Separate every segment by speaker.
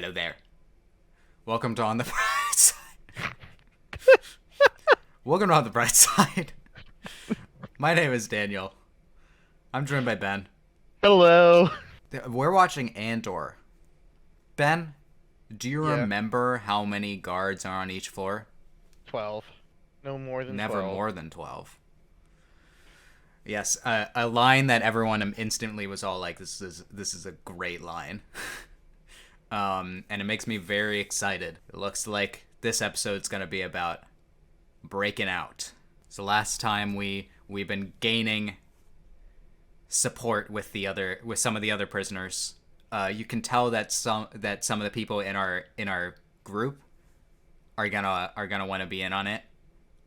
Speaker 1: Hello there. Welcome to On the Bright Side. Welcome to On the Bright Side. My name is Daniel. I'm joined by Ben.
Speaker 2: Hello.
Speaker 1: We're watching Andor. Ben, do you remember how many guards are on each floor?
Speaker 2: 12. No more than 12.
Speaker 1: Never more than 12. Yes, a line that everyone instantly was all like, this is a great line. And it makes me very excited. It looks like this episode's gonna be about breaking out. So last time we've been gaining support with some of the other prisoners. You can tell that some of the people in our group are gonna want to be in on it.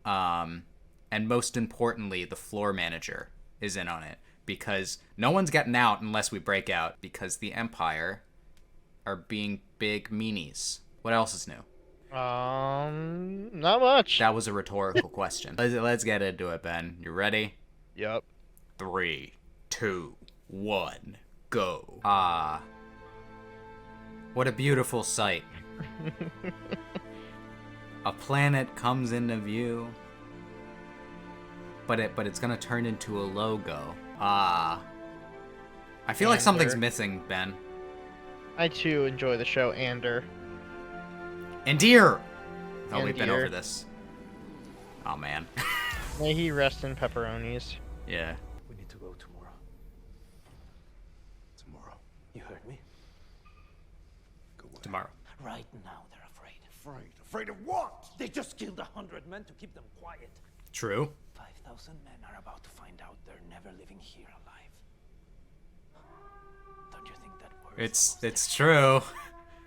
Speaker 1: And most importantly, the floor manager is in on it, because no one's getting out unless we break out, because the Empire are being big meanies. What else is new?
Speaker 2: Not much.
Speaker 1: That was a rhetorical question. Let's get into it, Ben. You ready?
Speaker 2: Yep.
Speaker 1: 3, 2, 1, go. What a beautiful sight. A planet comes into view, but it's gonna turn into a logo. I feel like something's missing, Ben.
Speaker 2: I too enjoy the show Andor.
Speaker 1: Andir! Oh, we've been over this. Oh man.
Speaker 2: May he rest in pepperonis.
Speaker 1: Yeah.
Speaker 3: We need to go tomorrow. Tomorrow. You heard me? Go away.
Speaker 1: Tomorrow.
Speaker 3: Right now they're afraid. Afraid? Afraid of what? They just killed 100 men to keep them quiet.
Speaker 1: True.
Speaker 3: 5,000 men are about to find out they're never living here alive. Don't you think that works?
Speaker 1: It's true.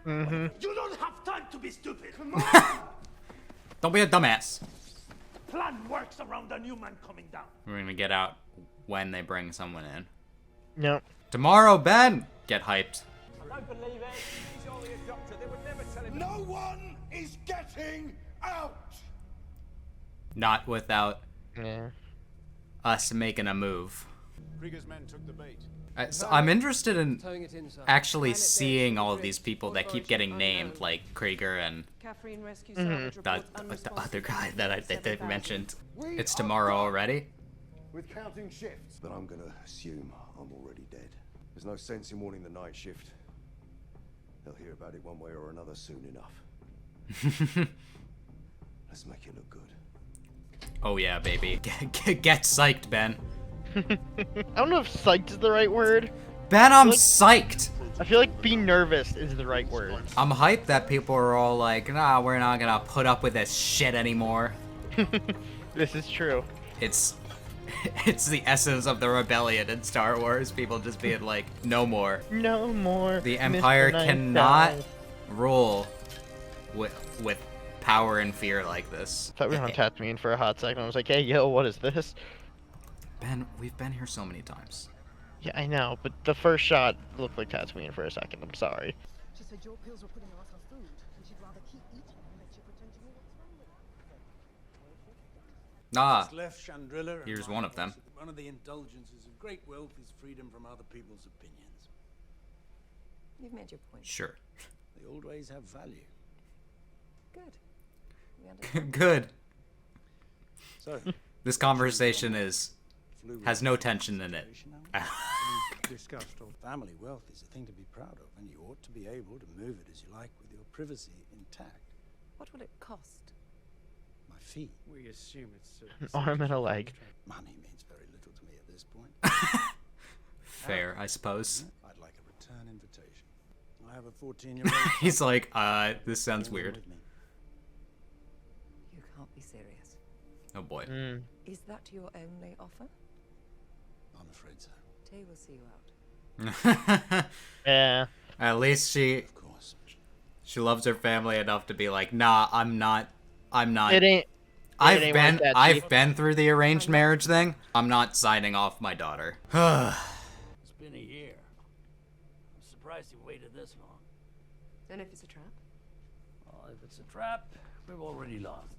Speaker 2: Mm-hmm.
Speaker 3: You don't have time to be stupid. Come on.
Speaker 1: Don't be a dumbass.
Speaker 3: Plan works around a new man coming down.
Speaker 1: We're gonna get out when they bring someone in.
Speaker 2: Yep.
Speaker 1: Tomorrow, Ben! Get hyped.
Speaker 4: I don't believe it. He's only a doctor. They would never tell him.
Speaker 5: No one is getting out!
Speaker 1: Not without
Speaker 2: Yeah.
Speaker 1: us making a move.
Speaker 5: Krieger's men took the bait.
Speaker 1: So I'm interested in actually seeing all of these people that keep getting named, like Krieger and the other guy that they mentioned. It's tomorrow already?
Speaker 5: With counting shifts.
Speaker 6: But I'm gonna assume I'm already dead. There's no sense in wanting the night shift. They'll hear about it one way or another soon enough. Let's make it look good.
Speaker 1: Oh yeah, baby. Get psyched, Ben.
Speaker 2: I don't know if psyched is the right word.
Speaker 1: Ben, I'm psyched!
Speaker 2: I feel like be nervous is the right word.
Speaker 1: I'm hyped that people are all like, nah, we're not gonna put up with this shit anymore.
Speaker 2: This is true.
Speaker 1: It's the essence of the rebellion in Star Wars. People just being like, no more.
Speaker 2: No more.
Speaker 1: The
Speaker 2: Mr.
Speaker 1: Empire
Speaker 2: Nice
Speaker 1: cannot
Speaker 2: Guy.
Speaker 1: rule with power and fear like this.
Speaker 2: I thought we were on Tatooine for a hot second. I was like, hey, yo, what is this?
Speaker 1: Ben, we've been here so many times.
Speaker 2: Yeah, I know, but the first shot looked like Tatooine for a second. I'm sorry.
Speaker 7: She said your pills were putting her off her food, and she'd rather keep eating than let you pretend to know what's wrong with her.
Speaker 1: Ah,
Speaker 4: Left Chandrilla.
Speaker 1: here's one of them.
Speaker 4: One of the indulgences of great wealth is freedom from other people's opinions.
Speaker 7: You've made your point.
Speaker 1: Sure.
Speaker 4: They always have value.
Speaker 7: Good. We understand.
Speaker 1: Good.
Speaker 4: So,
Speaker 1: This conversation has no tension in it.
Speaker 4: discussed or family wealth is a thing to be proud of, and you ought to be able to move it as you like with your privacy intact.
Speaker 7: What will it cost?
Speaker 4: My fee.
Speaker 3: We assume it's
Speaker 2: An arm and a leg.
Speaker 4: Money means very little to me at this point.
Speaker 1: Fair, I suppose.
Speaker 4: I'd like a return invitation. I have a 14-year-old.
Speaker 1: He's like, this sounds weird.
Speaker 7: You can't be serious.
Speaker 1: Oh boy.
Speaker 7: Is that your only offer?
Speaker 4: I'm afraid so.
Speaker 7: Tay will see you out.
Speaker 2: Yeah.
Speaker 1: At least she
Speaker 4: Of course.
Speaker 1: loves her family enough to be like, nah, I'm not.
Speaker 2: It ain't.
Speaker 1: I've
Speaker 2: ain't
Speaker 1: been
Speaker 2: like that,
Speaker 1: I've
Speaker 2: Chief.
Speaker 1: been through the arranged marriage thing. I'm not signing off my daughter.
Speaker 3: It's been a year. I'm surprised you waited this long.
Speaker 7: And if it's a trap?
Speaker 3: Well, if it's a trap, we've already lost.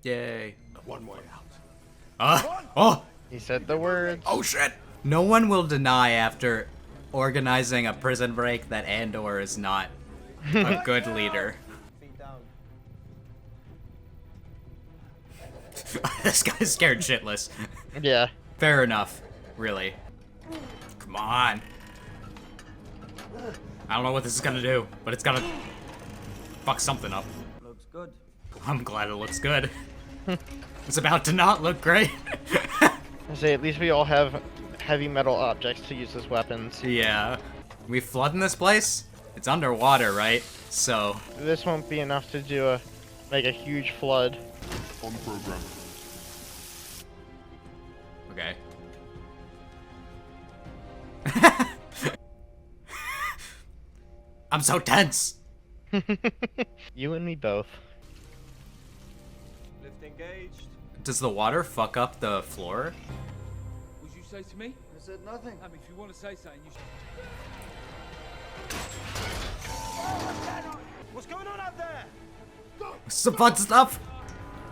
Speaker 1: Yay.
Speaker 5: One way out.
Speaker 1: Oh!
Speaker 2: He said the words.
Speaker 1: Oh shit! No one will deny after organizing a prison break that Andor is not A good leader.
Speaker 8: Feet down.
Speaker 1: This guy's scared shitless.
Speaker 2: Yeah.
Speaker 1: Fair enough, really. Come on. I don't know what this is gonna do, but it's gonna fuck something up.
Speaker 8: Looks good.
Speaker 1: I'm glad it looks good. It's about to not look great.
Speaker 2: I say at least we all have heavy metal objects to use as weapons.
Speaker 1: Yeah. We flooding this place? It's underwater, right? So.
Speaker 2: This won't be enough to do make a huge flood.
Speaker 5: On program.
Speaker 1: Okay. I'm so tense.
Speaker 2: You and me both.
Speaker 8: Lift engaged.
Speaker 1: Does the water fuck up the floor?
Speaker 9: Would you say to me?
Speaker 8: I said nothing.
Speaker 9: If you want to say something, you should.
Speaker 3: What's going on out there?
Speaker 1: Some fun stuff.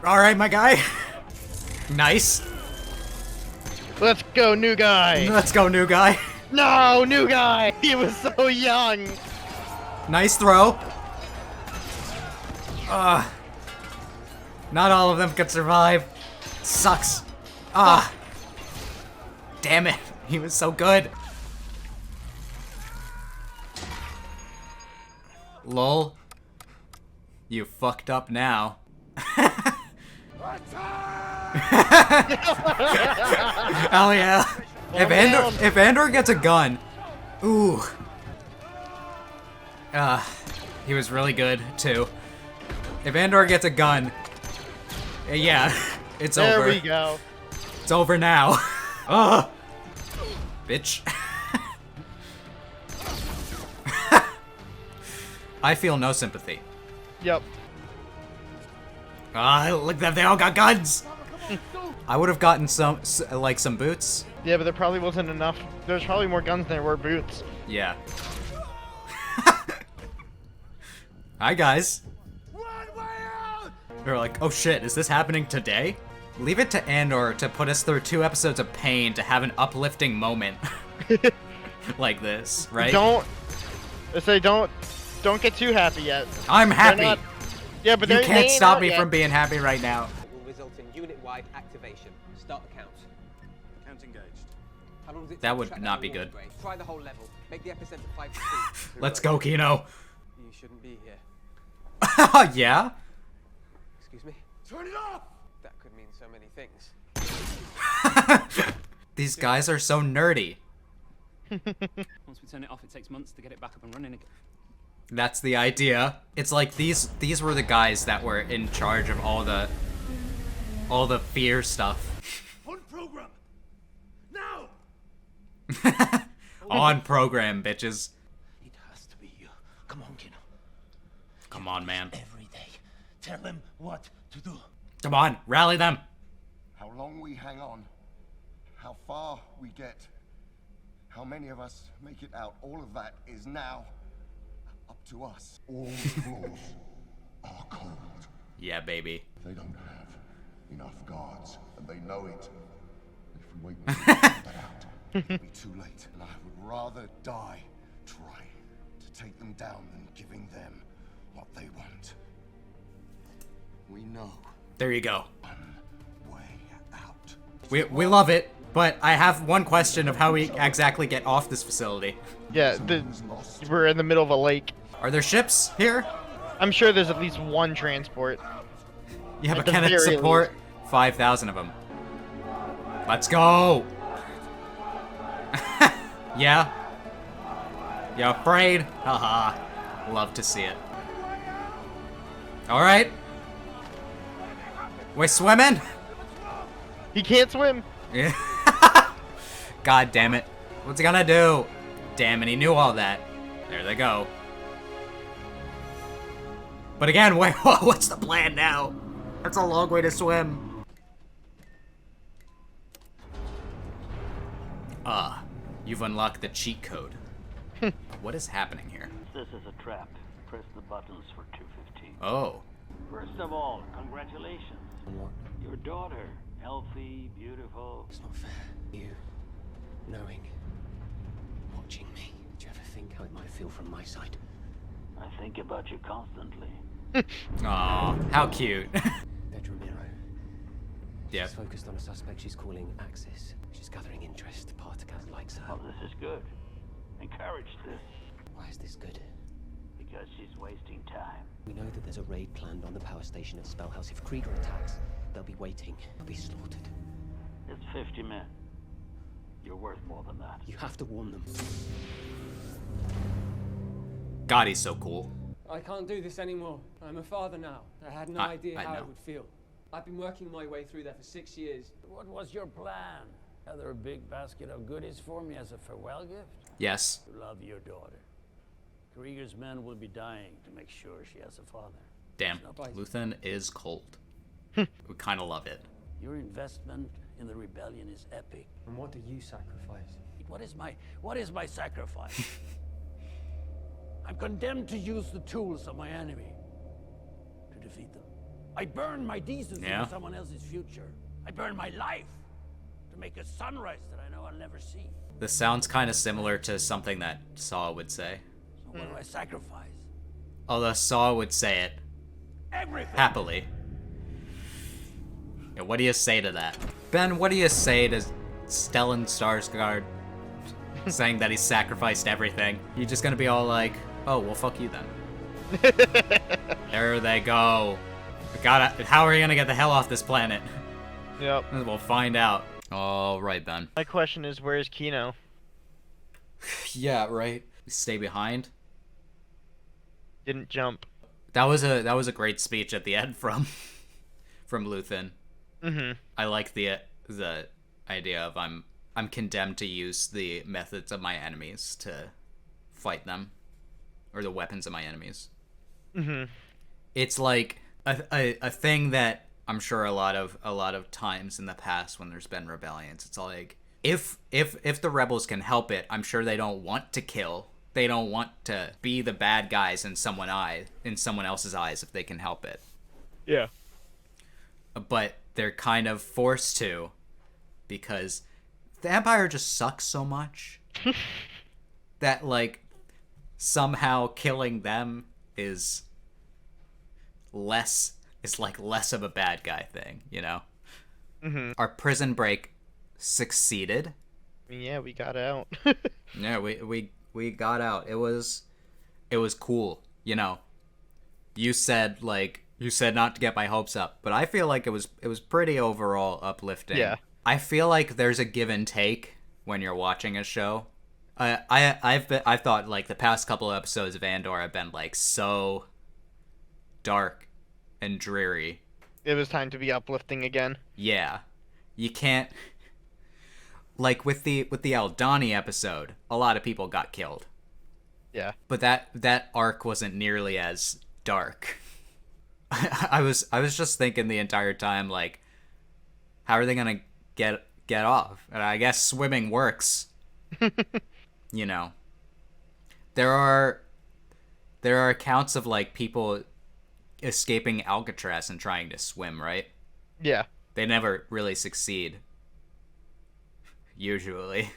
Speaker 1: All right, my guy. Nice.
Speaker 2: Let's go, new guy!
Speaker 1: Let's go, new guy.
Speaker 2: No, new guy! He was so young!
Speaker 1: Nice throw. Not all of them can survive. Sucks. Damn it. He was so good. Lol. You fucked up now. Hell yeah. If Andor gets a gun. Ooh. He was really good too. If Andor gets a gun. Yeah, it's over.
Speaker 2: There we go.
Speaker 1: It's over now. Ugh. Bitch. I feel no sympathy.
Speaker 2: Yep.
Speaker 1: Look at them, they all got guns! I would have gotten some boots.
Speaker 2: Yeah, but there probably wasn't enough. There's probably more guns than there were boots.
Speaker 1: Yeah. Hi, guys. They're like, oh shit, is this happening today? Leave it to Andor to put us through 2 episodes of pain to have an uplifting moment. Like this, right?
Speaker 2: Don't get too happy yet.
Speaker 1: I'm happy!
Speaker 2: Not, yeah, but
Speaker 1: you
Speaker 2: they
Speaker 1: can't
Speaker 2: ain't
Speaker 1: stop
Speaker 2: out
Speaker 1: me
Speaker 2: yet.
Speaker 1: from being happy right now.
Speaker 10: It will result in unit-wide activation. Start the count.
Speaker 5: Count engaged.
Speaker 10: How long does it
Speaker 1: That
Speaker 10: take to
Speaker 1: would
Speaker 10: track
Speaker 1: not
Speaker 10: down
Speaker 1: be
Speaker 10: the
Speaker 1: good.
Speaker 10: water grade? Try the whole level. Make the epicenter 5 to 2.
Speaker 1: Let's go, Kino.
Speaker 10: You shouldn't be here.
Speaker 1: Yeah?
Speaker 10: Excuse me?
Speaker 5: Turn it off!
Speaker 10: That could mean so many things.
Speaker 1: These guys are so nerdy.
Speaker 9: Once we turn it off, it takes months to get it back up and running again.
Speaker 1: That's the idea. It's like these were the guys that were in charge of all the fear stuff.
Speaker 3: On program! Now!
Speaker 1: On program, bitches.
Speaker 3: It has to be you. Come on, Kino.
Speaker 1: Come on, man.
Speaker 3: Every day. Tell them what to do.
Speaker 1: Come on, rally them.
Speaker 6: How long we hang on, how far we get, how many of us make it out, all of that is now up to us.
Speaker 5: All the floors are cold.
Speaker 1: Yeah, baby.
Speaker 5: They don't have enough guards, and they know it. If we wait until they find that out,
Speaker 6: It'll be too late, and I would rather die trying to take them down than giving them what they want. We know
Speaker 1: There you go.
Speaker 6: one way out.
Speaker 1: We love it, but I have one question of how we exactly get off this facility.
Speaker 2: Yeah, we're in the middle of a lake.
Speaker 1: Are there ships here?
Speaker 2: I'm sure there's at least one transport.
Speaker 1: Yeah, but
Speaker 2: At the
Speaker 1: can it
Speaker 2: very
Speaker 1: support 5,000 of them? Let's go! Yeah? You afraid? Haha. Love to see it. Alright. We're swimming?
Speaker 2: He can't swim.
Speaker 1: Yeah. God damn it. What's he gonna do? Damn it, he knew all that. There they go. But again, what's the plan now? That's a long way to swim. You've unlocked the cheat code. What is happening here?
Speaker 11: This is a trap. Press the buttons for 215.
Speaker 1: Oh.
Speaker 11: First of all, congratulations. Your daughter, healthy, beautiful.
Speaker 10: It's not fair. You, knowing, watching me. Do you ever think how it might feel from my side?
Speaker 11: I think think about you constantly.
Speaker 1: Aw, how cute.
Speaker 12: Bedroom hero.
Speaker 1: Yeah.
Speaker 12: She's focused on a suspect she's calling Axis. She's gathering interest. Partagas likes her.
Speaker 11: Oh, this is good. Encourage this.
Speaker 12: Why is this good?
Speaker 11: Because she's wasting time.
Speaker 12: We know that there's a raid planned on the power station at Spellhouse. If Krieger attacks, they'll be waiting. They'll be slaughtered.
Speaker 11: It's 50 men. You're worth more than that.
Speaker 12: You have to warn them.
Speaker 1: God, he's so cool.
Speaker 13: I can't do this anymore. I'm a father now. I had no idea how it would feel. I've been working my way through there for 6 years.
Speaker 3: What was your plan? Gather a big basket of goodies for me as a farewell gift?
Speaker 1: Yes.
Speaker 3: To love your daughter. Krieger's men will be dying to make sure she has a father.
Speaker 1: Damn, Luthen is cold. We kind of love it.
Speaker 3: Your investment in the rebellion is epic.
Speaker 13: And what do you sacrifice?
Speaker 3: What is my sacrifice? I'm condemned to use the tools of my enemy to defeat them. I burn my decency for someone else's future. I burn my life to make a sunrise that I know I'll never see.
Speaker 1: This sounds kind of similar to something that Saw would say.
Speaker 3: So what do I sacrifice?
Speaker 1: Although Saw would say it
Speaker 3: everything
Speaker 1: happily. Yeah, what do you say to that? Ben, what do you say to Stellan Skarsgård saying that he sacrificed everything? You just gonna be all like, oh, well, fuck you then. There they go. How are you gonna get the hell off this planet?
Speaker 2: Yep.
Speaker 1: We'll find out. All right, then.
Speaker 2: My question is, where's Kino?
Speaker 1: Yeah, right. Stay behind.
Speaker 2: Didn't jump.
Speaker 1: That was a great speech at the end from Luthen.
Speaker 2: Mm-hmm.
Speaker 1: I like the idea of I'm condemned to use the methods of my enemies to fight them, or the weapons of my enemies.
Speaker 2: Mm-hmm.
Speaker 1: It's like a thing that I'm sure a lot of times in the past when there's been rebellions, it's like if the rebels can help it, I'm sure they don't want to kill. They don't want to be the bad guys in someone else's eyes if they can help it.
Speaker 2: Yeah.
Speaker 1: But they're kind of forced to, because the Empire just sucks so much that like somehow killing them is less of a bad guy thing, you know?
Speaker 2: Mm-hmm.
Speaker 1: Our prison break succeeded.
Speaker 2: Yeah, we got out.
Speaker 1: Yeah, we got out. It was cool, you know. You said not to get my hopes up, but I feel like it was pretty overall uplifting.
Speaker 2: Yeah.
Speaker 1: I feel like there's a give and take when you're watching a show. I've thought like the past couple of episodes of Andor have been like so dark and dreary.
Speaker 2: It was time to be uplifting again.
Speaker 1: Yeah. You can't, like with the Aldani episode, a lot of people got killed.
Speaker 2: Yeah.
Speaker 1: But that arc wasn't nearly as dark. I was just thinking the entire time, like, how are they gonna get off? And I guess swimming works. You know, there are accounts of like people escaping Alcatraz and trying to swim, right?
Speaker 2: Yeah.
Speaker 1: They never really succeed. Usually.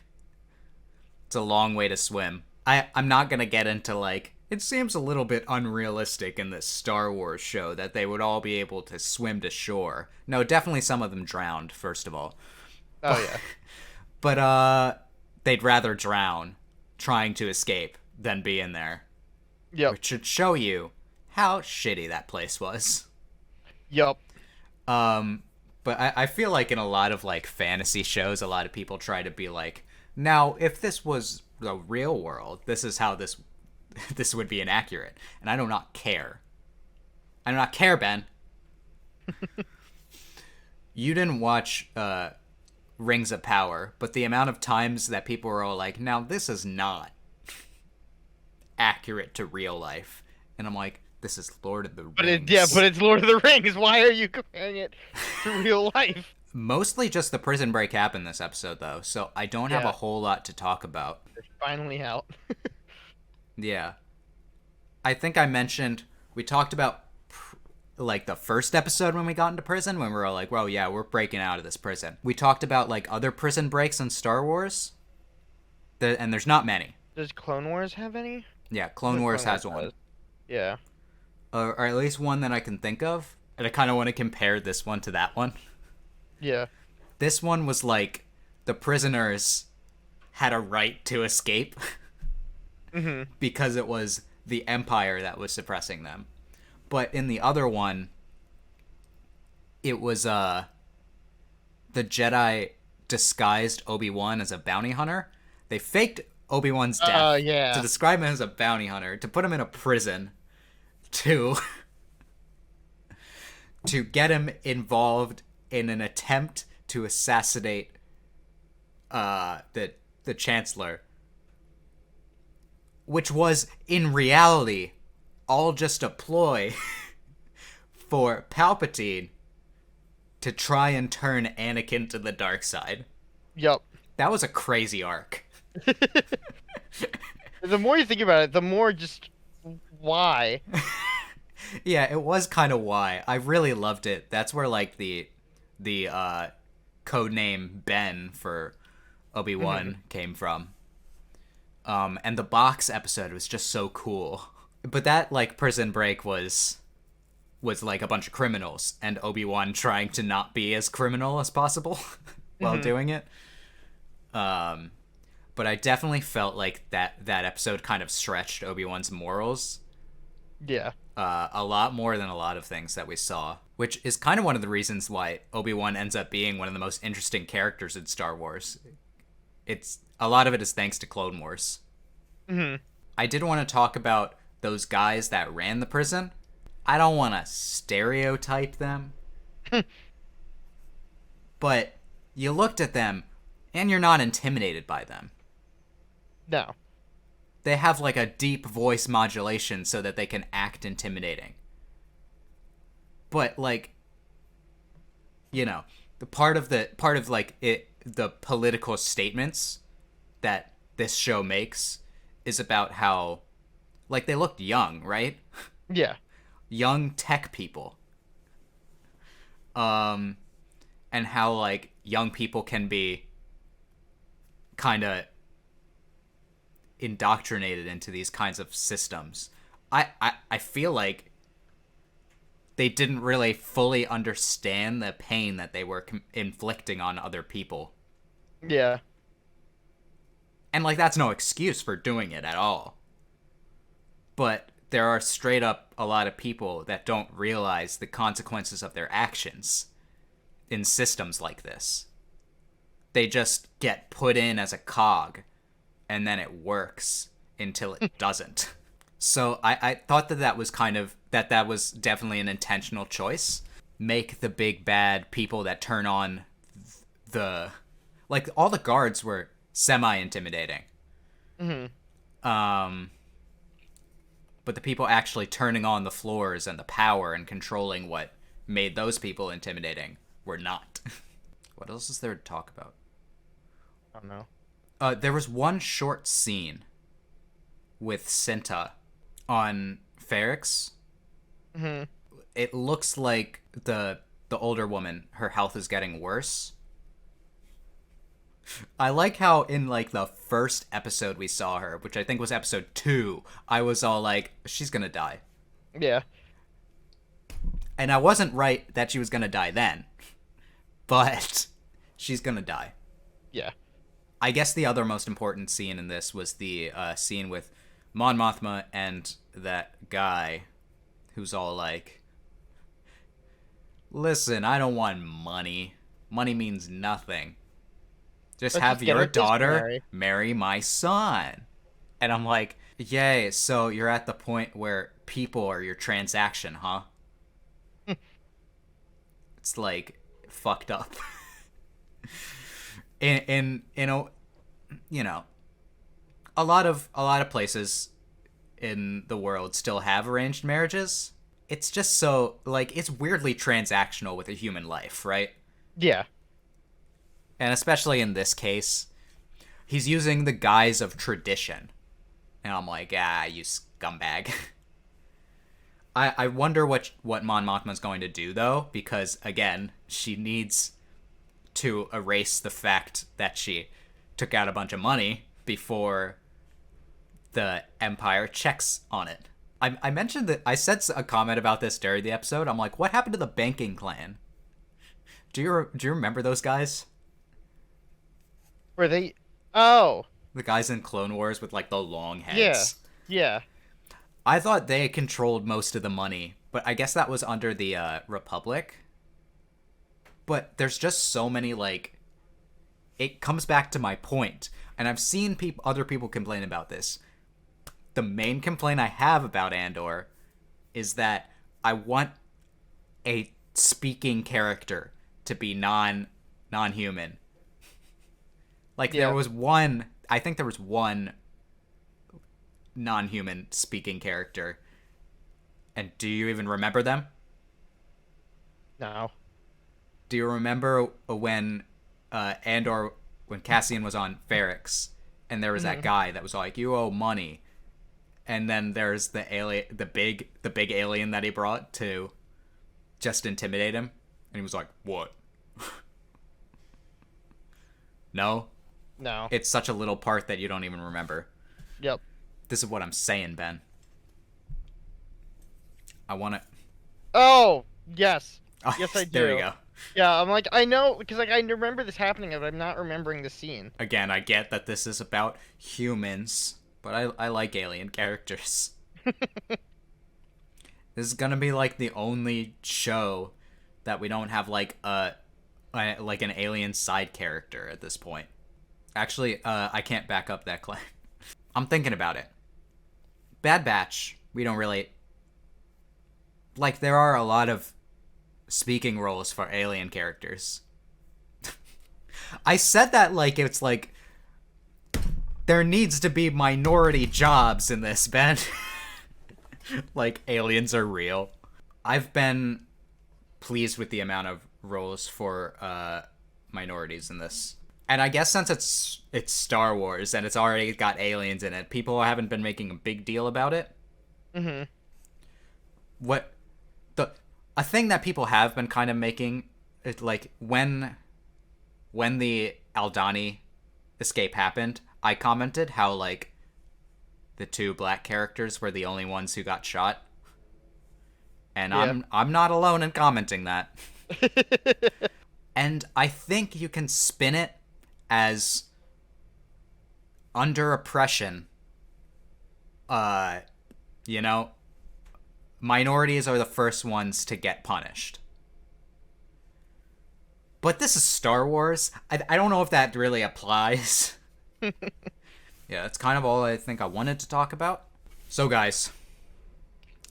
Speaker 1: It's a long way to swim. I'm not gonna get into like, it seems a little bit unrealistic in this Star Wars show that they would all be able to swim to shore. No, definitely some of them drowned, first of all.
Speaker 2: Oh yeah.
Speaker 1: But they'd rather drown trying to escape than be in there.
Speaker 2: Yep.
Speaker 1: Which should show you how shitty that place was.
Speaker 2: Yep.
Speaker 1: But I feel like in a lot of like fantasy shows, a lot of people try to be like, now if this was the real world, this is how this would be inaccurate. And I do not care. I do not care, Ben. You didn't watch Rings of Power, but the amount of times that people were all like, now this is not accurate to real life. And I'm like, this is Lord of the Rings.
Speaker 2: But it's Lord of the Rings. Why are you comparing it to real life?
Speaker 1: Mostly just the prison break happened this episode, though, so I don't have a whole lot to talk about.
Speaker 2: It's finally out.
Speaker 1: Yeah. I think I mentioned, we talked about, like, the first episode when we got into prison, when we were all like, well, yeah, we're breaking out of this prison. We talked about, like, other prison breaks in Star Wars, and there's not many.
Speaker 2: Does Clone Wars have any?
Speaker 1: Yeah, Clone Wars has one.
Speaker 2: Yeah.
Speaker 1: Or at least one that I can think of. And I kind of want to compare this one to that one.
Speaker 2: Yeah.
Speaker 1: This one was like the prisoners had a right to escape because it was the Empire that was suppressing them. But in the other one, it was the Jedi disguised Obi-Wan as a bounty hunter. They faked Obi-Wan's death to describe him as a bounty hunter, to put him in a prison, to get him involved in an attempt to assassinate the Chancellor, which was in reality all just a ploy for Palpatine to try and turn Anakin to the dark side.
Speaker 2: Yup.
Speaker 1: That was a crazy arc.
Speaker 2: The more you think about it, the more just why.
Speaker 1: Yeah, it was kind of why. I really loved it. That's where like the code name Ben for Obi-Wan came from. And the box episode was just so cool. But that like prison break was like a bunch of criminals and Obi-Wan trying to not be as criminal as possible while doing it. But I definitely felt like that episode kind of stretched Obi-Wan's morals.
Speaker 2: Yeah.
Speaker 1: A lot more than a lot of things that we saw, which is kind of one of the reasons why Obi-Wan ends up being one of the most interesting characters in Star Wars. It's a lot of it is thanks to Clone Wars. I did want to talk about those guys that ran the prison. I don't want to stereotype them, but you looked at them and you're not intimidated by them.
Speaker 2: No.
Speaker 1: They have like a deep voice modulation so that they can act intimidating. But like, you know, the part of like the political statements that this show makes is about how like they looked young, right?
Speaker 2: Yeah.
Speaker 1: Young tech people. And how like young people can be kind of indoctrinated into these kinds of systems. I feel like they didn't really fully understand the pain that they were inflicting on other people.
Speaker 2: Yeah.
Speaker 1: And like that's no excuse for doing it at all. But there are straight up a lot of people that don't realize the consequences of their actions in systems like this. They just get put in as a cog, and then it works until it doesn't. So I thought that was kind of, that was definitely an intentional choice. Make the big bad people that turn on like all the guards were semi-intimidating. But the people actually turning on the floors and the power and controlling what made those people intimidating were not. What else is there to talk about?
Speaker 2: I don't know.
Speaker 1: There was one short scene with Cinta on Ferrix. It looks like the older woman, her health is getting worse. I like how in like the first episode we saw her, which I think was episode 2, I was all like, she's gonna die.
Speaker 2: Yeah.
Speaker 1: And I wasn't right that she was gonna die then, but she's gonna die.
Speaker 2: Yeah.
Speaker 1: I guess the other most important scene in this was the scene with Mon Mothma and that guy who's all like, listen, I don't want money. Money means nothing. Just have your daughter marry my son. And I'm like, yay, so you're at the point where people are your transaction, huh? It's like fucked up. in a, you know, a lot of places in the world still have arranged marriages. It's just so like it's weirdly transactional with a human life, right?
Speaker 2: Yeah.
Speaker 1: And especially in this case, he's using the guise of tradition. And I'm like, you scumbag. I wonder what Mon Mothma's going to do, though, because, again, she needs to erase the fact that she took out a bunch of money before the Empire checks on it. I mentioned that I said a comment about this during the episode. I'm like, what happened to the banking clan? Do you remember those guys?
Speaker 2: Were they? Oh.
Speaker 1: The guys in Clone Wars with like the long heads.
Speaker 2: Yeah.
Speaker 1: I thought they controlled most of the money, but I guess that was under the Republic. But there's just so many, like, it comes back to my point, and I've seen other people complain about this. The main complaint I have about Andor is that I want a speaking character to be non-human. Like, there was one, I think there was one non-human speaking character. And do you even remember them?
Speaker 2: No.
Speaker 1: Do you remember when Andor, when Cassian was on Ferrix, and there was that guy that was like, "You owe money," and then there's the alien, the big alien that he brought to just intimidate him, and he was like, "What?" No. It's such a little part that you don't even remember.
Speaker 2: Yep.
Speaker 1: This is what I'm saying, Ben. I want to.
Speaker 2: Oh yes. Yes, I do.
Speaker 1: There you go.
Speaker 2: Yeah, I'm like, I know, because like I remember this happening, but I'm not remembering the scene.
Speaker 1: Again, I get that this is about humans, but I like alien characters. This is gonna be like the only show that we don't have like like an alien side character at this point. Actually, I can't back up that claim. I'm thinking about it. Bad Batch, we don't really like. There are a lot of speaking roles for alien characters. I said that like it's like there needs to be minority jobs in this, Ben. Like aliens are real. I've been pleased with the amount of roles for minorities in this. And I guess since it's Star Wars and it's already got aliens in it, people haven't been making a big deal about it.
Speaker 2: Mm-hmm.
Speaker 1: A thing that people have been kind of making, like, when the Aldhani escape happened, I commented how, like, the two black characters were the only ones who got shot. And yeah. I'm not alone in commenting that. And I think you can spin it as under oppression. You know, minorities are the first ones to get punished. But this is Star Wars. I don't know if that really applies. Yeah, that's kind of all I think I wanted to talk about. So guys,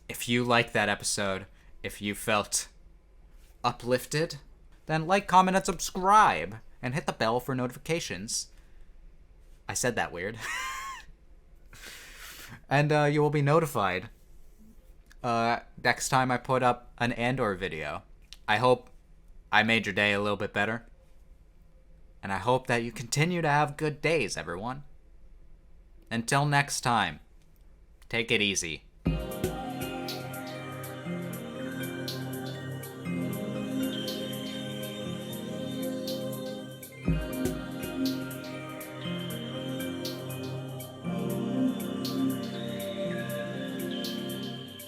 Speaker 1: if you liked that episode, if you felt uplifted, then like, comment, and subscribe, and hit the bell for notifications. I said that weird. And you will be notified next time I put up an Andor video. I hope I made your day a little bit better. And I hope that you continue to have good days, everyone. Until next time, take it easy.